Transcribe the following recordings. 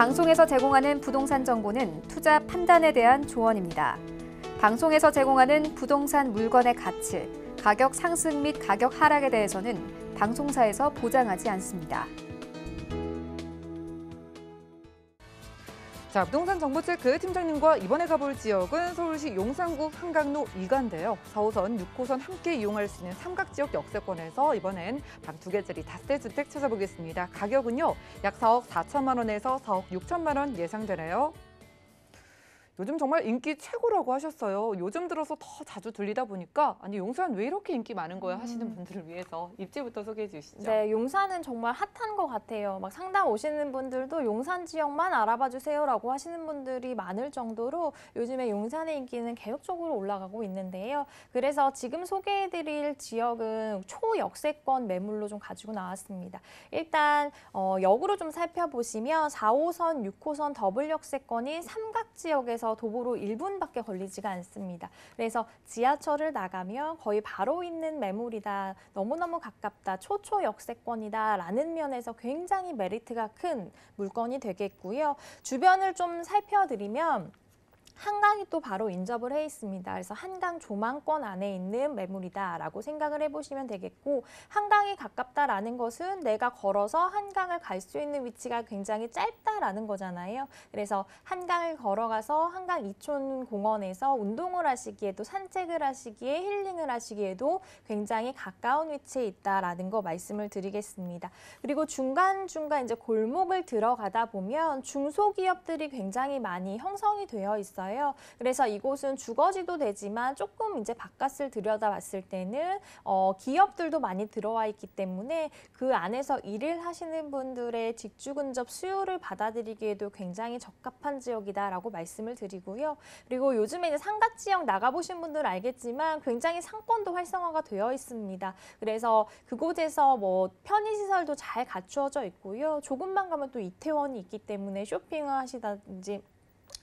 방송에서 제공하는 부동산 정보는 투자 판단에 대한 조언입니다. 방송에서 제공하는 부동산 물건의 가치, 가격 상승 및 가격 하락에 대해서는 방송사에서 보장하지 않습니다. 자, 부동산 정보체크 팀장님과 이번에 가볼 지역은 서울시 용산구 한강로 2가인데요. 4호선, 6호선 함께 이용할 수 있는 삼각지역 역세권에서 이번엔 방 2개짜리 다세대주택 찾아보겠습니다. 가격은요, 약 4억 4천만 원에서 4억 6천만 원 예상되네요. 요즘 정말 인기 최고라고 하셨어요. 요즘 들어서 더 자주 들리다 보니까 아니 용산 왜 이렇게 인기 많은 거야 하시는 분들을 위해서 입지부터 소개해 주시죠. 네, 용산은 정말 핫한 것 같아요. 막 상담 오시는 분들도 용산 지역만 알아봐 주세요라고 하시는 분들이 많을 정도로 요즘에 용산의 인기는 계속적으로 올라가고 있는데요. 그래서 지금 소개해드릴 지역은 초역세권 매물로 좀 가지고 나왔습니다. 일단 역으로 좀 살펴보시면 4호선, 6호선 더블 역세권이 삼각지역에서 도보로 1분밖에 걸리지가 않습니다. 그래서 지하철을 나가면 거의 바로 있는 매물이다, 너무너무 가깝다, 초초 역세권이다 라는 면에서 굉장히 메리트가 큰 물건이 되겠고요. 주변을 좀 살펴드리면 한강이 또 바로 인접을 해 있습니다. 그래서 한강 조망권 안에 있는 매물이다라고 생각을 해보시면 되겠고, 한강이 가깝다라는 것은 내가 걸어서 한강을 갈 수 있는 위치가 굉장히 짧다라는 거잖아요. 그래서 한강을 걸어가서 한강 이촌공원에서 운동을 하시기에도, 산책을 하시기에, 힐링을 하시기에도 굉장히 가까운 위치에 있다라는 거 말씀을 드리겠습니다. 그리고 중간중간 이제 골목을 들어가다 보면 중소기업들이 굉장히 많이 형성이 되어 있어요. 그래서 이곳은 주거지도 되지만 조금 이제 바깥을 들여다봤을 때는 기업들도 많이 들어와 있기 때문에 그 안에서 일을 하시는 분들의 직주 근접 수요를 받아들이기에도 굉장히 적합한 지역이다라고 말씀을 드리고요. 그리고 요즘에 이제 상가 지역 나가보신 분들은 알겠지만 굉장히 상권도 활성화가 되어 있습니다. 그래서 그곳에서 뭐 편의시설도 잘 갖추어져 있고요. 조금만 가면 또 이태원이 있기 때문에 쇼핑을 하시다든지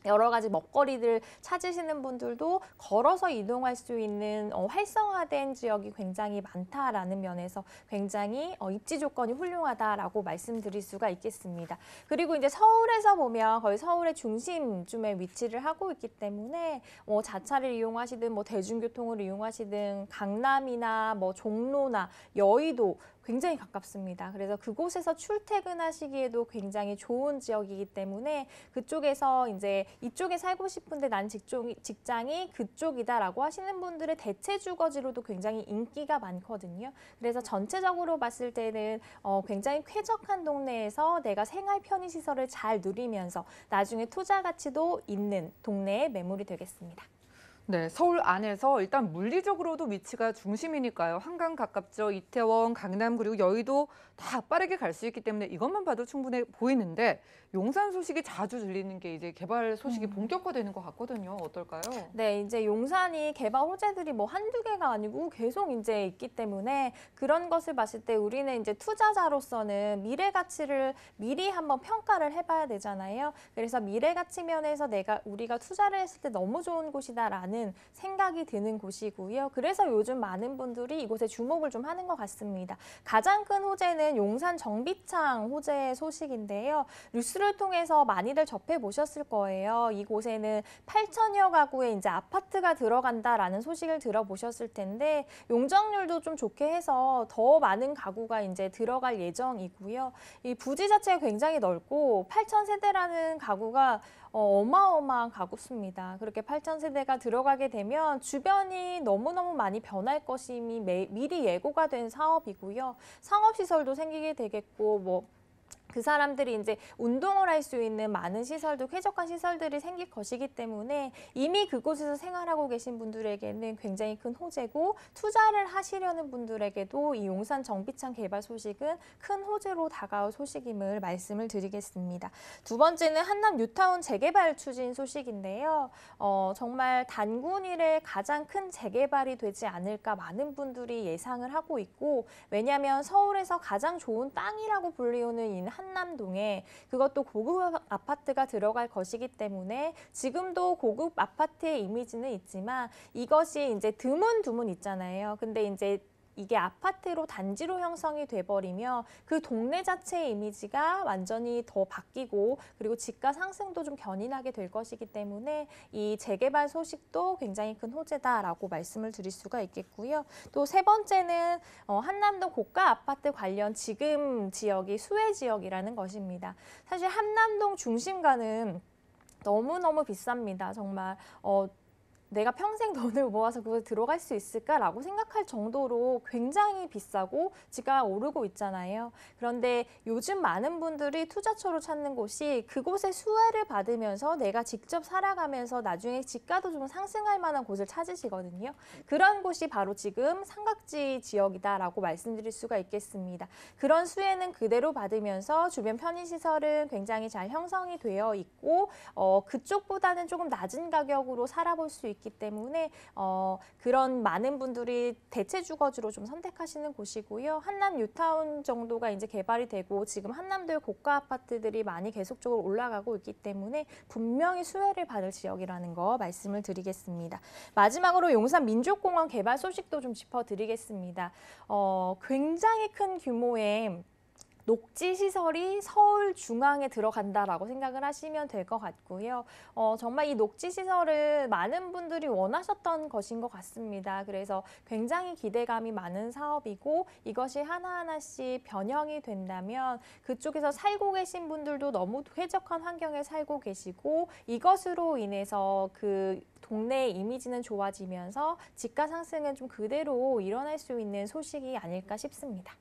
여러 가지 먹거리들 찾으시는 분들도 걸어서 이동할 수 있는 활성화된 지역이 굉장히 많다라는 면에서 굉장히 입지 조건이 훌륭하다라고 말씀드릴 수가 있겠습니다. 그리고 이제 서울에서 보면 거의 서울의 중심쯤에 위치를 하고 있기 때문에 자차를 이용하시든 뭐 대중교통을 이용하시든 강남이나 뭐 종로나 여의도 굉장히 가깝습니다. 그래서 그곳에서 출퇴근하시기에도 굉장히 좋은 지역이기 때문에 그쪽에서 이제 이쪽에 살고 싶은데 난 직장이 그쪽이다라고 하시는 분들의 대체 주거지로도 굉장히 인기가 많거든요. 그래서 전체적으로 봤을 때는 굉장히 쾌적한 동네에서 내가 생활 편의시설을 잘 누리면서 나중에 투자 가치도 있는 동네의 매물이 되겠습니다. 네, 서울 안에서 일단 물리적으로도 위치가 중심이니까요. 한강 가깝죠. 이태원, 강남 그리고 여의도 다 빠르게 갈 수 있기 때문에 이것만 봐도 충분해 보이는데 용산 소식이 자주 들리는 게 이제 개발 소식이 본격화되는 것 같거든요. 어떨까요? 네, 이제 용산이 개발 호재들이 뭐 한두 개가 아니고 계속 이제 있기 때문에 그런 것을 봤을 때 우리는 이제 투자자로서는 미래 가치를 미리 한번 평가를 해봐야 되잖아요. 그래서 미래 가치 면에서 우리가 투자를 했을 때 너무 좋은 곳이다라는 생각이 드는 곳이고요. 그래서 요즘 많은 분들이 이곳에 주목을 좀 하는 것 같습니다. 가장 큰 호재는 용산 정비창 호재 소식인데요. 뉴스를 통해서 많이들 접해보셨을 거예요. 이곳에는 8천여 가구의 이제 아파트가 들어간다라는 소식을 들어보셨을 텐데 용적률도 좀 좋게 해서 더 많은 가구가 이제 들어갈 예정이고요. 이 부지 자체가 굉장히 넓고 8천 세대라는 가구가 어마어마한 가구 수입니다. 그렇게 8천 세대가 들어가게 되면 주변이 너무너무 많이 변할 것임이 미리 예고가 된 사업이고요. 상업시설도 생기게 되겠고 그 사람들이 이제 운동을 할 수 있는 많은 시설도 쾌적한 시설들이 생길 것이기 때문에 이미 그곳에서 생활하고 계신 분들에게는 굉장히 큰 호재고 투자를 하시려는 분들에게도 이 용산 정비창 개발 소식은 큰 호재로 다가올 소식임을 말씀을 드리겠습니다. 두 번째는 한남 뉴타운 재개발 추진 소식인데요. 정말 단군 이래 가장 큰 재개발이 되지 않을까 많은 분들이 예상을 하고 있고, 왜냐하면 서울에서 가장 좋은 땅이라고 불리우는 이 한남동에 그것도 고급 아파트가 들어갈 것이기 때문에 지금도 고급 아파트의 이미지는 있지만 이것이 이제 드문드문 있잖아요. 근데 이제 이게 아파트로 단지로 형성이 돼버리면 그 동네 자체의 이미지가 완전히 더 바뀌고 그리고 집가 상승도 좀 견인하게 될 것이기 때문에 이 재개발 소식도 굉장히 큰 호재다라고 말씀을 드릴 수가 있겠고요. 또 세 번째는 한남동 고가 아파트 관련 지금 지역이 수혜 지역이라는 것입니다. 사실 한남동 중심가는 너무너무 비쌉니다. 정말 내가 평생 돈을 모아서 그걸 들어갈 수 있을까라고 생각할 정도로 굉장히 비싸고 집가가 오르고 있잖아요. 그런데 요즘 많은 분들이 투자처로 찾는 곳이 그곳의 수혜를 받으면서 내가 직접 살아가면서 나중에 집가도 좀 상승할 만한 곳을 찾으시거든요. 그런 곳이 바로 지금 삼각지 지역이다라고 말씀드릴 수가 있겠습니다. 그런 수혜는 그대로 받으면서 주변 편의시설은 굉장히 잘 형성이 되어 있고 그쪽보다는 조금 낮은 가격으로 살아볼 수 있기 때문에 그런 많은 분들이 대체 주거지로 좀 선택하시는 곳이고요. 한남 뉴타운 정도가 이제 개발이 되고 지금 한남도의 고가 아파트들이 많이 계속적으로 올라가고 있기 때문에 분명히 수혜를 받을 지역이라는 거 말씀을 드리겠습니다. 마지막으로 용산 민족공원 개발 소식도 좀 짚어드리겠습니다. 굉장히 큰 규모의 녹지 시설이 서울 중앙에 들어간다라고 생각을 하시면 될 것 같고요. 정말 이 녹지 시설을 많은 분들이 원하셨던 것인 것 같습니다. 그래서 굉장히 기대감이 많은 사업이고 이것이 하나하나씩 변형이 된다면 그쪽에서 살고 계신 분들도 너무 쾌적한 환경에 살고 계시고 이것으로 인해서 그 동네의 이미지는 좋아지면서 집가 상승은 좀 그대로 일어날 수 있는 소식이 아닐까 싶습니다.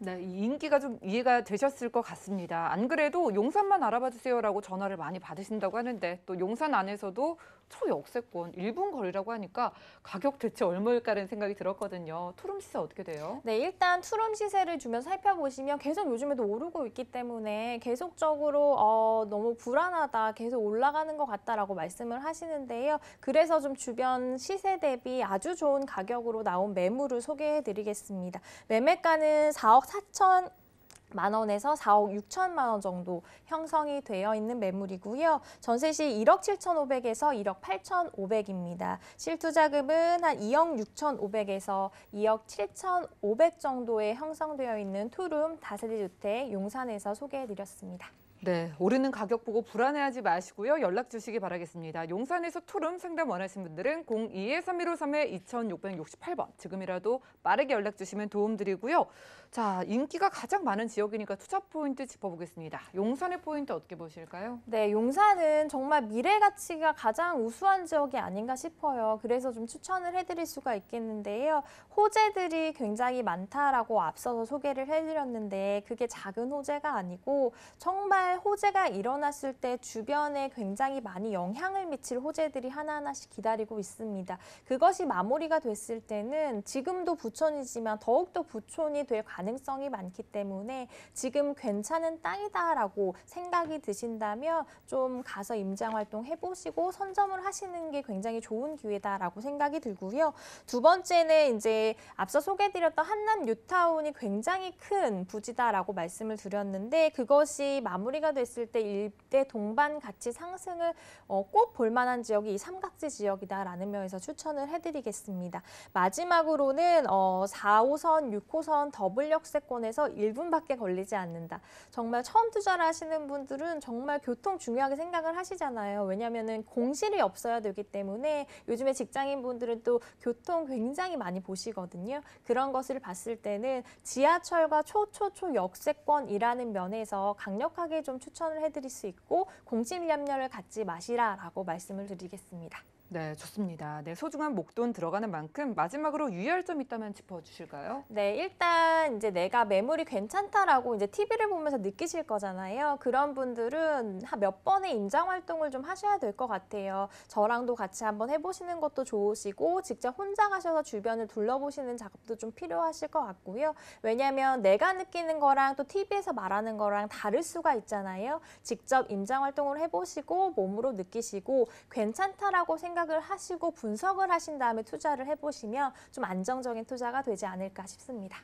네, 이 인기가 좀 이해가 되셨을 것 같습니다. 안 그래도 용산만 알아봐 주세요라고 전화를 많이 받으신다고 하는데 또 용산 안에서도 초역세권 1분 거리라고 하니까 가격 대체 얼마일까라는 생각이 들었거든요. 투룸 시세 어떻게 돼요? 네, 일단 투룸 시세를 주변 살펴보시면 계속 요즘에도 오르고 있기 때문에 계속적으로 너무 불안하다, 계속 올라가는 것 같다라고 말씀을 하시는데요. 그래서 좀 주변 시세 대비 아주 좋은 가격으로 나온 매물을 소개해드리겠습니다. 매매가는 4억 4천만 원에서 4억 6천만 원 정도 형성이 되어 있는 매물이고요. 전세 시 1억 7,500에서 1억 8,500입니다. 실투자금은 한 2억 6,500에서 2억 7,500 정도에 형성되어 있는 투룸 다세대 주택 용산에서 소개해드렸습니다. 네, 오르는 가격 보고 불안해하지 마시고요. 연락 주시기 바라겠습니다. 용산에서 투룸 상담 원하시는 분들은 02-3153-2668번 지금이라도 빠르게 연락 주시면 도움드리고요. 자, 인기가 가장 많은 지역이니까 투자 포인트 짚어보겠습니다. 용산의 포인트 어떻게 보실까요? 네, 용산은 정말 미래 가치가 가장 우수한 지역이 아닌가 싶어요. 그래서 좀 추천을 해드릴 수가 있겠는데요. 호재들이 굉장히 많다라고 앞서서 소개를 해드렸는데 그게 작은 호재가 아니고 정말 호재가 일어났을 때 주변에 굉장히 많이 영향을 미칠 호재들이 하나하나씩 기다리고 있습니다. 그것이 마무리가 됐을 때는 지금도 부촌이지만 더욱더 부촌이 될 가능성이 많기 때문에 지금 괜찮은 땅이다라고 생각이 드신다면 좀 가서 임장활동 해보시고 선점을 하시는 게 굉장히 좋은 기회다라고 생각이 들고요. 두 번째는 이제 앞서 소개해드렸던 한남 뉴타운이 굉장히 큰 부지다라고 말씀을 드렸는데 그것이 마무리가 됐을 때 일대 동반 가치 상승을 꼭 볼만한 지역이 이 삼각지 지역이다라는 면에서 추천을 해드리겠습니다. 마지막으로는 4호선, 6호선 더블 역세권에서 1분밖에 걸리지 않는다. 정말 처음 투자를 하시는 분들은 정말 교통 중요하게 생각을 하시잖아요. 왜냐하면 공실이 없어야 되기 때문에 요즘에 직장인분들은 또 교통 굉장히 많이 보시거든요. 그런 것을 봤을 때는 지하철과 초초초 역세권이라는 면에서 강력하게 좀 추천을 해드릴 수 있고 공실염려를 갖지 마시라라고 말씀을 드리겠습니다. 네, 좋습니다. 네, 소중한 목돈 들어가는 만큼 마지막으로 유의할 점 있다면 짚어주실까요? 네, 일단 이제 내가 매물이 괜찮다라고 이제 TV를 보면서 느끼실 거잖아요. 그런 분들은 몇 번의 임장 활동을 좀 하셔야 될 것 같아요. 저랑도 같이 한번 해보시는 것도 좋으시고 직접 혼자 가셔서 주변을 둘러보시는 작업도 좀 필요하실 것 같고요. 왜냐하면 내가 느끼는 거랑 또 TV에서 말하는 거랑 다를 수가 있잖아요. 직접 임장 활동을 해보시고 몸으로 느끼시고 괜찮다라고 생각을 하시고 분석을 하신 다음에 투자를 해보시면 좀 안정적인 투자가 되지 않을까 싶습니다.